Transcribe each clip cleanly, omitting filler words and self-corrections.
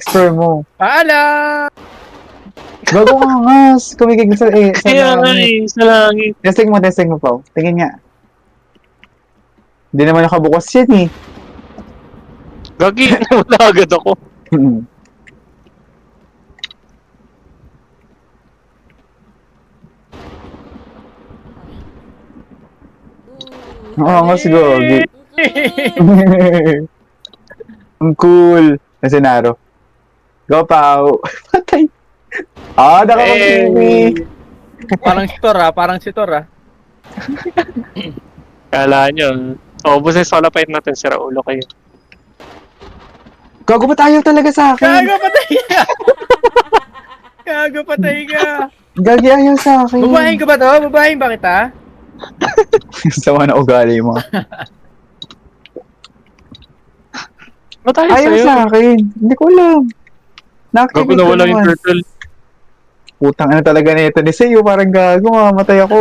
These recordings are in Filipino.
Explore mo. Paalam! Bago ka ngas. Kumikig sa Kaya nga langit. sa langit. Testing mo pa. Tingin nga. Hindi naman nakabukas yan eh. Gagi, wala agad ako. Oo nga siguro. Ang cool. Kasi Naro. Go, Pao. Patay. Ah, nakapag-TV. Parang si Tor ah. Kala nyo. Ubus na yung solo fight natin, sira ulo kayo. Gago ba tayo talaga sa akin? Gago, patay ka! Gago, patay ka! Gagi ayaw sa akin. Babahin ka ba to? Babahin ba kita? Sama na ugali mo. Ba't tayo Ayaw sa'yo? sa akin. Hindi ko alam. Gago Nakakibig na ko wala yung naman. turtle. Putang ano talaga na ito ni Sayo. Parang gago. Mamatay ako.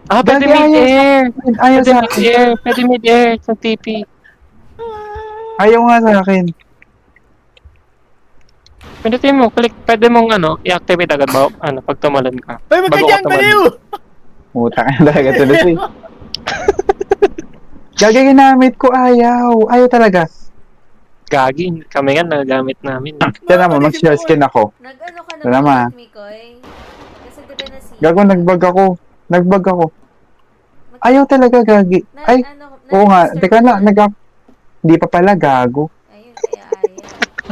Ah, pwede Gagi, mid-air. Ayaw Pwede sa akin. mid-air. Pwede mid-air sa TP. Ayaw nga sa akin. Pwede mo, click, pwede mong i-activate agad ba, pag tumalon ka. Hoy, wag ka Bago dyan, tumalon. baliw! Putang ano talaga ito ni Sayo. Gagi ginamit ko. Ayaw talaga. Gagi, kami nga nagagamit namin. Kaya naman, mag-share skin ako. Nag-ano ka na Wala ba ma. ulit, Mikoy? Kasi di ba nasira? Gago, nagbag ako. Ayaw talaga, Gagi. Ay, oo nga. Teka na, hindi pa pala, gago. Ayun, kaya ayaw.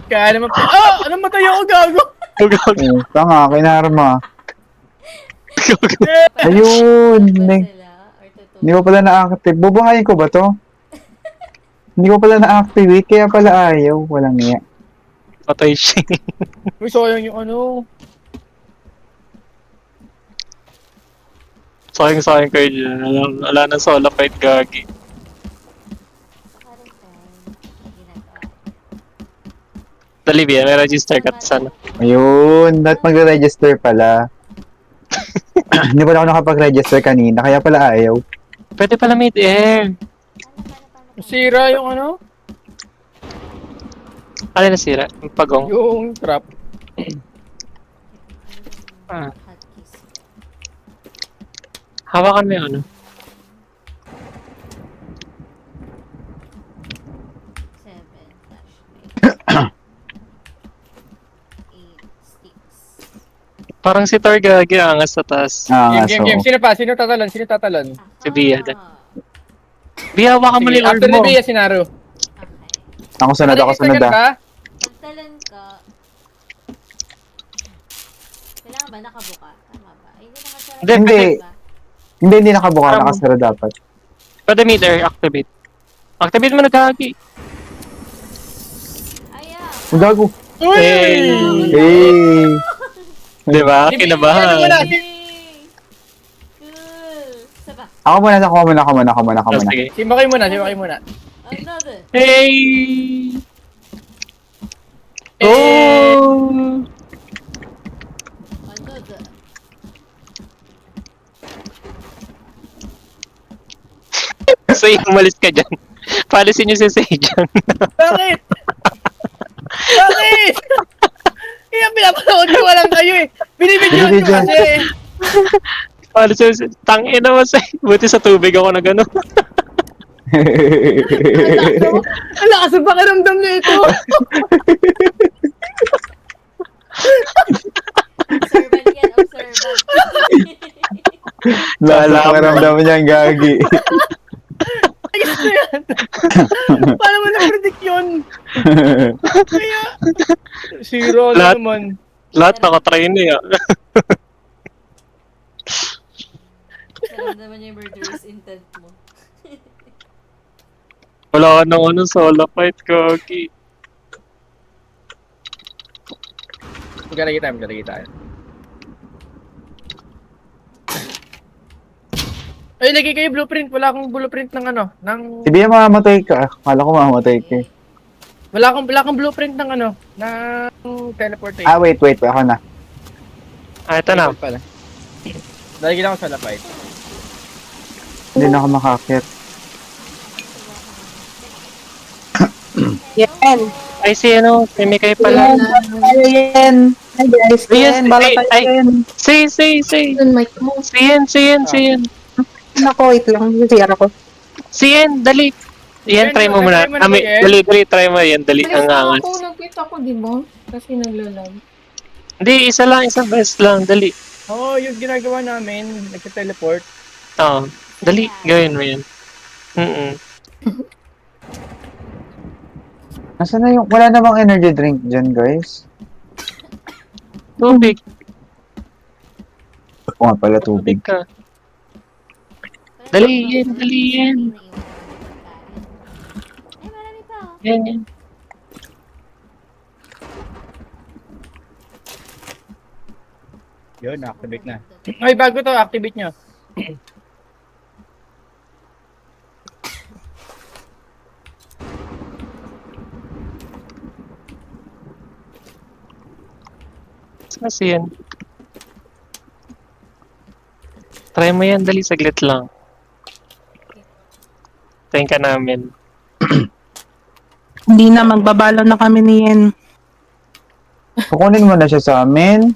Kaya naman ano matay ako, gago? Gagi. Oo, tanga, kinarma. Gagi. Ayun, Ba sila? Or totoo? hindi ko pala na-active. Bubuhayin ko ba to? Hindi ko pala na-activate, kaya pala ayaw. Walang iya. Patay siya. Uy, sayang yung ano. Sayang kayo dyan. Wala na solo fight, Gagi. Parang time. Ginagawa. Dali, Bia, may register ka sana. Ayun, not magre-register pala. Hindi pala ako nakapag-register kanina, kaya pala ayaw. Pwede pala mid-air. Paano? Sira yung ano? Ano nasira? Yung pagong. Yung trap. Ah. Hotkeys. Hawakan mo yung 7 flashlight. 8 sticks. Parang si Tor Gagi, angas sa taas. Game. Sino pa? Sino tatalon? Si Bia, Aha. Bia, hawakan mo Sige, yung orb after mo. ni Bea, si Naru. Okay. Ako sunod Register ka na ah. ba? Pagtalan ka, kailangan ba nakabuka? Tama ba? Ay, hindi nakasara. Hindi. Ba? Hindi nakabuka, nakasara dapat. Pwede mid-air, activate. Activate mo na, Gagi. Ayaw. Ang gago. Hey! Eh. Diba? Ano Kinabahan. wala? Yay! Cool. Saba. Ako muna. Oh, sige. Simba kayo muna. Another. Hey! Oh! Another. Say, umalis ka dyan. Palisin niyo si Say dyan. Bakit? Kaya pinapanood ko lang kayo eh. Binibidyoan ko Binibidyoan. kasi. Palisin si... Tangin naman, Say. Buti sa tubig ako na gano'n. Ang lakas ng pakiramdam na ito. Observant yan, observant. Lasa ko ramdaman niya ang Gagi. Ayos na yan. Paano mo na-predict yun? Kaya, zero na Lahat. naman. Lahat nakatrain niya. Naramdaman niya yung murderous intent mo. Wala ka nang solo fight, Gagi. Maglalagay tayo. Ay, lagay kayo blueprint. Wala akong blueprint ng ng... Si Bia mamamatay ka. Kala ko mamamatay ka. Wala akong blueprint ng ng teleportation. Ah, wait. Ako na. Ah, ito na. Pala. Lalagyan ako sa lapay. Hindi na ako makakit. Yan. Ay, si ano, si Mikay pala. Tayo yan. Ay, guys, Ayun, yan. Bala tayo ay, yan. si. Yun, mic mo. Si Yen. Nako, wait lang. Siyara ko. Si Yen, dali. Yan, try mo muna. Try mo na ba yan? Dali, try mo yan. Dali, Alis ang na angas. ako, nag-quit ako, di ba? Kasi naglalag. Hindi, isang best lang. Dali. Oo, yung ginagawa namin, nagka-teleport. Oo. Dali, gawin mo yan. Nasaan na yung... Wala namang energy drink dyan, guys. Tubig. Oo nga pala, tubig. Tubig ka. Dali yan. Ay, marami pa oh. Yan. Yun, activate na. Ay, bago to, activate nyo. Kasi yan. Try mo yan, dali, saglit lang. Tayin ka namin. Hindi na, magbabalo na kami ni Yen. Kukunin mo na siya sa amin.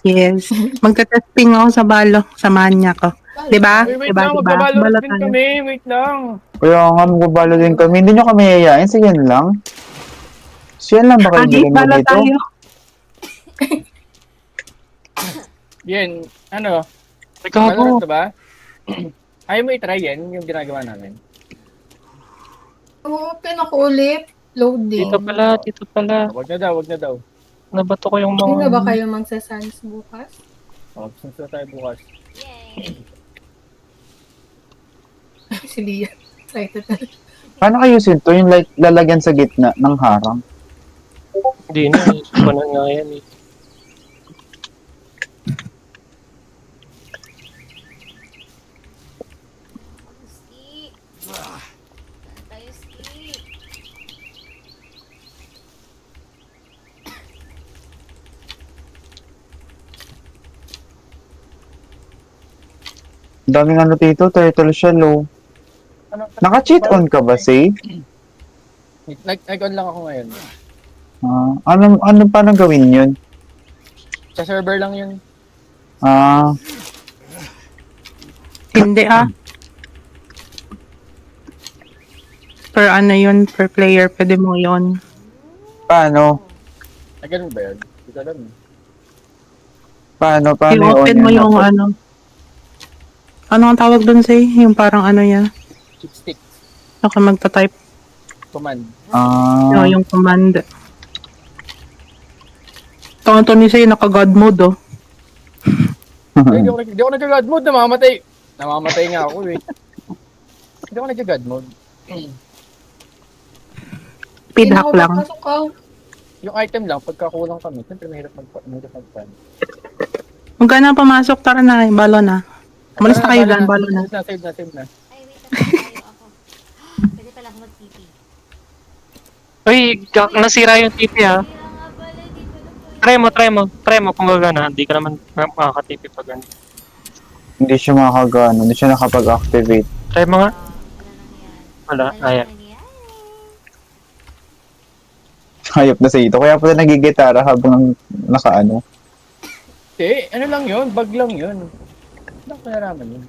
Yes. Magta-testing ako sa balo. Samahan niya ako. Diba? Wait Diba? lang, Diba? magbabalot Balo din tayo. kami. Wait lang. Kaya nga, magbabalo din kami. Hindi nyo kami yayain. Sige yan lang. So yan lang ba kayo Adi, bigyan mo balo dito? tayo. Yan, ano? Ikaw Valorant ako. ka ba? Ayaw mo i-try yan, yung ginagawa namin. Open ako ulit. Loading. Dito pala. Wag na daw. Nabato ko yung Hindi na ba mga... kayo magsa-sans bukas? Oh, since na tayo bukas. Yay! Si Lia. Excited na. Paano ayusin to? Yung like, lalagyan sa gitna ng harang. Hindi na, isip ko na nga yan eh. Ski! Saan tayo ski? Ang daming ano dito, turtle shell, oh. Ano? Naka-cheat on ka ba, Say? Nag-on lang ako ngayon. Ano paano gawin yun? Sa server lang yun. Hindi Per ano yun, per player, pwede mo yun. Paano? Ay, ganun ba yun? Hindi ko alam. Paano I-open yun? mo yung ano. Ano ang tawag dun, Say? Yung parang ano yan. Chipstick. Ako magta-type. Command. Yung command. Tonto ni Say, naka-god mode, oh. Hindi ako nag-god mode. Namamatay nga ako eh. Hindi ako nag-god mode. Speedhack lang. Pasok ka. Yung item lang, pagkakulang kami, siyempre mahirap mag-plan. Huwag ka na pumasok, tara na, balo na. Umalis na kayo dyan, balo na. Save na. Ay, wait lang. Tayo ako. Pwede pala ako mag-TP. Uy, nasira yung TP ha. Kaya nga pala, di pala pwede. Try mo kung gagana. Hindi ka naman makaka-TP pag ganun. Hindi siya makakagano, hindi siya nakapag-activate. Try mo nga. Wala Wala, ayan. nangyari. Hayop na sa ito. Kaya pala nagigitara habang nakaano. Ano lang yun? Bug lang yun. Hindi ko nalaman yun.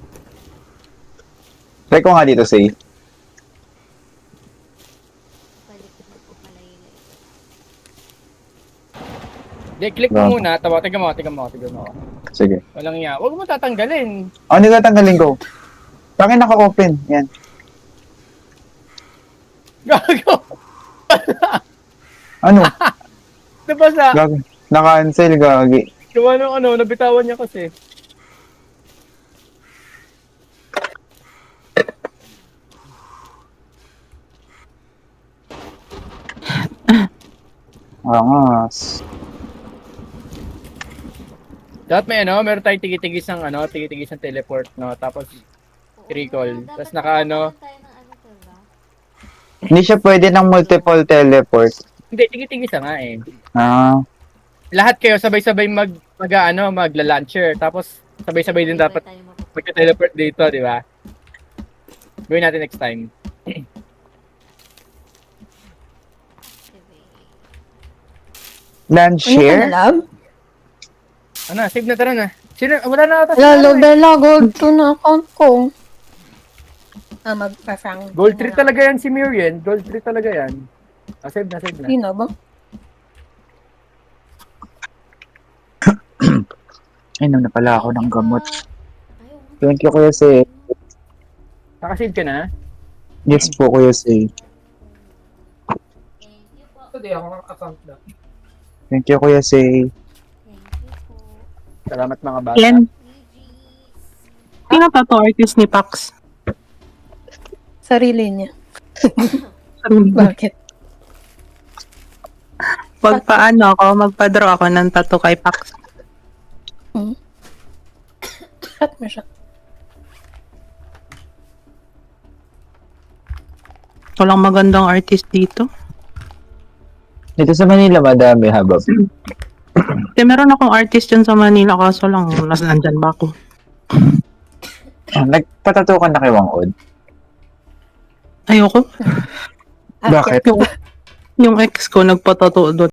Try ko nga dito, Say. Balik na po pala yun. Hindi, click mo muna. Tignan mo. Sige. Walang iya. Huwag mo tatanggalin. Ano nga tanggalin ko? Bakit naka-open? Yan. Gago! Ano? Diba sa... Gagi. Na-cancel, gagi. Gawa ng nabitawan niya kasi. Angas. Dapat meron tayong tigis ng teleport, no? Tapos, recall. Tapos Tayo ng to ba? Hindi siya pwede ng multiple teleport. hindi, tigis nga eh. Ah, Lahat kayo sabay-sabay magla-launcher. Tapos, sabay-sabay din dapat Tayo mapupunta. magka-teleport dito, di ba? Gawin natin next time. Activate. Land Ano ka na, share? love? Ano, save na, tara na. Sino, wala na ata. Lalo, Bella, gold 2 na account ko. Magpa-frank. Gold 3 talaga yan si Miriam. Gold 3 talaga yan. Save na, save na. Hindi na ba? Inom na pala ako ng gamot. Ayaw. Thank you, Kuya Say. Nakasave ka na? Yes po, Kuya Say. Thank you po. Hindi ako account na. Thank you, Kuya Say. Thank you po. Salamat mga bata. Len, GG's. sino to artist ni Pax? Sarili niya. Sarili. Bakit? Pagpaano ako, magpa-draw ako ng tattoo kay Pax. Shot mo siya. Walang magandang artist dito. Dito sa Manila, madami habab. Meron akong artist dyan sa Manila, kaso lang, nandyan ba ako? Nagpatato ka na kay Wang Od? Ayoko. Bakit? Yung ex ko nagpatato doon.